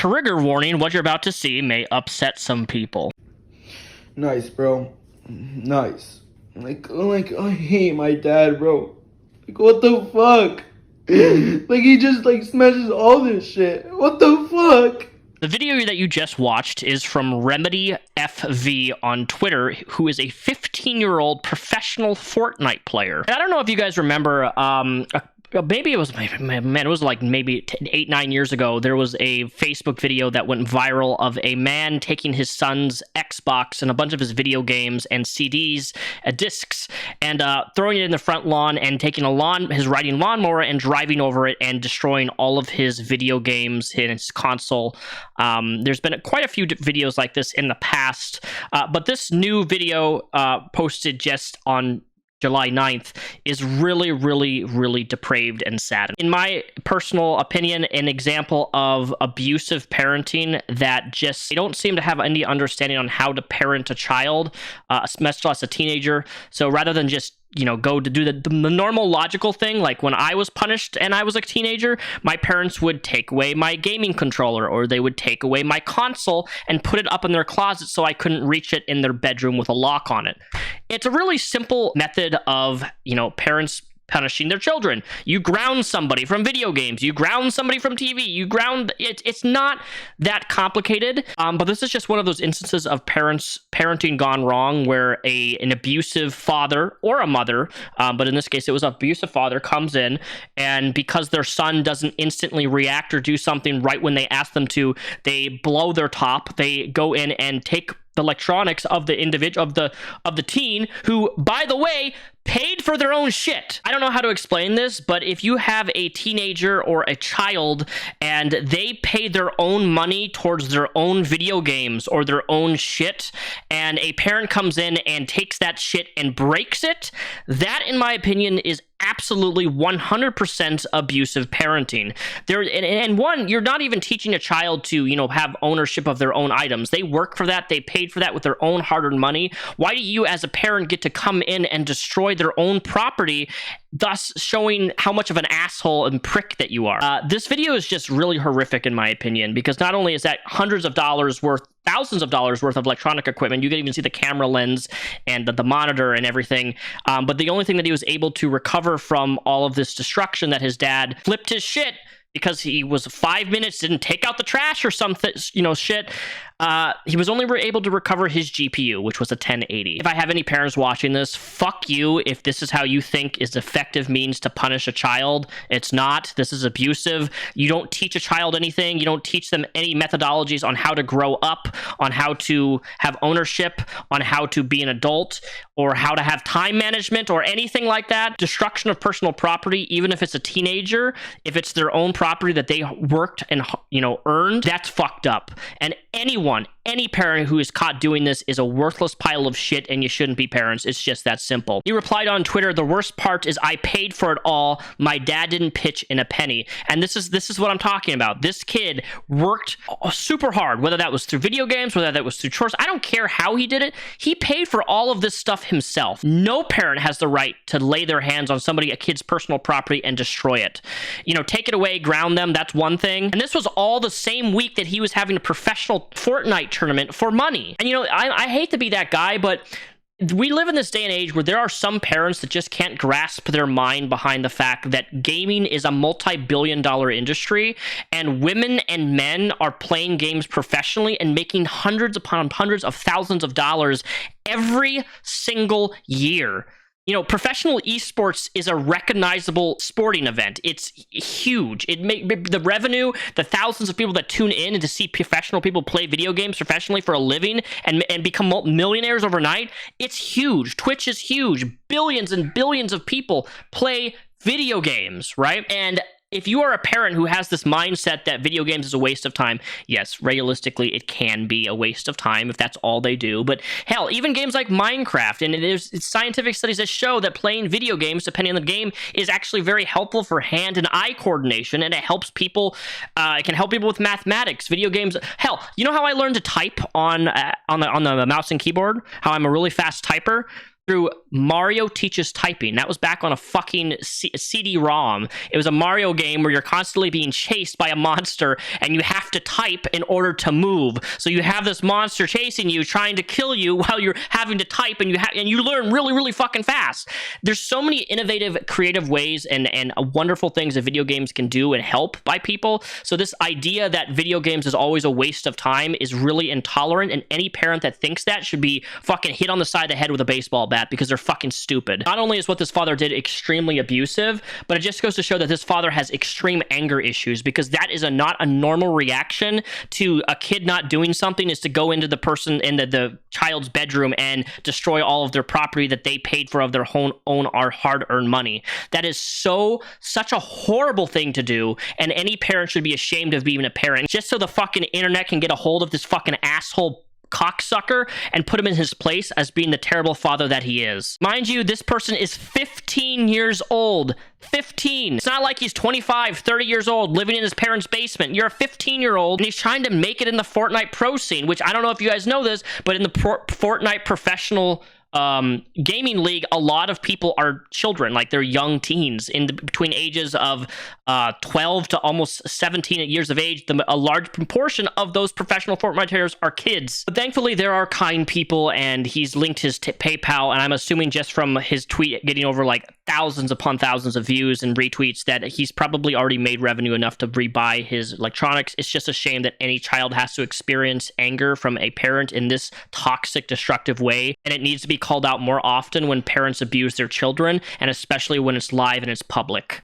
Trigger warning, what you're about to see may upset some people. Nice, bro. Nice. Like, I hate my dad, bro. Like, what the fuck? Like, he just, like, smashes all this shit. What the fuck? The video that you just watched is from Remedy FV on Twitter, who is a 15-year-old professional Fortnite player. And I don't know if you guys remember, maybe it was, man, it was like maybe 8-9 years ago, there was a Facebook video that went viral of a man taking his son's Xbox and a bunch of his video games and CDs, discs, and throwing it in the front lawn and taking his riding lawnmower and driving over it and destroying all of his video games in his console. There's been quite a few videos like this in the past, but this new video posted just on July 9th is really, really, really depraved and sad. In my personal opinion, an example of abusive parenting that just, they don't seem to have any understanding on how to parent a child, much less a teenager. So rather than just, go to do the normal logical thing, like when I was punished and I was a teenager, my parents would take away my gaming controller, or they would take away my console and put it up in their closet so I couldn't reach it in their bedroom with a lock on it. It's a really simple method of, parents punishing their children. You ground somebody from video games, you ground somebody from TV, it's not that complicated, but this is just one of those instances of parenting gone wrong, where an abusive father or a mother, but in this case it was an abusive father, comes in, and because their son doesn't instantly react or do something right when they ask them to, they blow their top. They go in and take the electronics of the individual, of the teen, who, by the way, paid for their own shit. I don't know how to explain this, but if you have a teenager or a child and they pay their own money towards their own video games or their own shit, and a parent comes in and takes that shit and breaks it, that, in my opinion, is absolutely 100% abusive parenting. You're not even teaching a child to, have ownership of their own items. They work for that. They paid for that with their own hard-earned money. Why do you, as a parent, get to come in and destroy their own property, thus showing how much of an asshole and prick that you are? This video is just really horrific, in my opinion, because not only is that hundreds of dollars worth, thousands of dollars worth of electronic equipment, you can even see the camera lens and the monitor and everything, but the only thing that he was able to recover from all of this destruction, that his dad flipped his shit because he was 5 minutes, didn't take out the trash or something, shit. He was only able to recover his GPU, which was a 1080. If I have any parents watching this, fuck you if this is how you think is effective means to punish a child. It's not. This is abusive. You don't teach a child anything. You don't teach them any methodologies on how to grow up, on how to have ownership, on how to be an adult, or how to have time management, or anything like that. Destruction of personal property, even if it's a teenager, if it's their own property that they worked and, earned, that's fucked up. And any parent who is caught doing this is a worthless pile of shit, and you shouldn't be parents. It's just that simple. He replied on Twitter, "The worst part is I paid for it all. My dad didn't pitch in a penny." And this is what I'm talking about. This kid worked super hard, whether that was through video games, whether that was through chores. I don't care how he did it. He paid for all of this stuff himself. No parent has the right to lay their hands on a kid's personal property and destroy it. Take it away, ground them, that's one thing. And this was all the same week that he was having a professional Fortnite tournament for money. And I hate to be that guy, but we live in this day and age where there are some parents that just can't grasp their mind behind the fact that gaming is a multi-billion-dollar industry, and women and men are playing games professionally and making hundreds upon hundreds of thousands of dollars every single year. Professional esports is a recognizable sporting event. It's huge. The revenue, the thousands of people that tune in to see professional people play video games professionally for a living and become millionaires overnight, it's huge. Twitch is huge. Billions and billions of people play video games, right? And if you are a parent who has this mindset that video games is a waste of time, yes, realistically, it can be a waste of time if that's all they do. But hell, even games like Minecraft, and there's scientific studies that show that playing video games, depending on the game, is actually very helpful for hand and eye coordination, and it helps people. It can help people with mathematics. Video games, hell, you know how I learned to type on the mouse and keyboard? How I'm a really fast typer? through Mario Teaches Typing. That was back on a fucking CD-ROM. It was a Mario game where you're constantly being chased by a monster and you have to type in order to move. So you have this monster chasing you, trying to kill you while you're having to type, and you learn really, really fucking fast. There's so many innovative, creative ways and wonderful things that video games can do and help by people. So this idea that video games is always a waste of time is really intolerant, and any parent that thinks that should be fucking hit on the side of the head with a baseball bat, because they're fucking stupid. Not only is what this father did extremely abusive, but it just goes to show that this father has extreme anger issues, because that is not a normal reaction to a kid not doing something, is to go into the person in the child's bedroom and destroy all of their property that they paid for of their own our hard-earned money. That is such a horrible thing to do, and any parent should be ashamed of being a parent, just so the fucking internet can get a hold of this fucking asshole cocksucker and put him in his place as being the terrible father that he is. Mind you, this person is 15 years old. 15. It's not like he's 25, 30 years old living in his parents' basement. You're a 15-year-old and he's trying to make it in the Fortnite pro scene, which I don't know if you guys know this, but in the Fortnite professional gaming league, a lot of people are children, like they're young teens between ages of 12 to almost 17 years of age. A large proportion of those professional Fortnite players are kids. But thankfully, there are kind people, and he's linked his PayPal, and I'm assuming just from his tweet getting over like thousands upon thousands of views and retweets that he's probably already made revenue enough to rebuy his electronics. It's just a shame that any child has to experience anger from a parent in this toxic, destructive way, and it needs to be called out more often when parents abuse their children, and especially when it's live and it's public.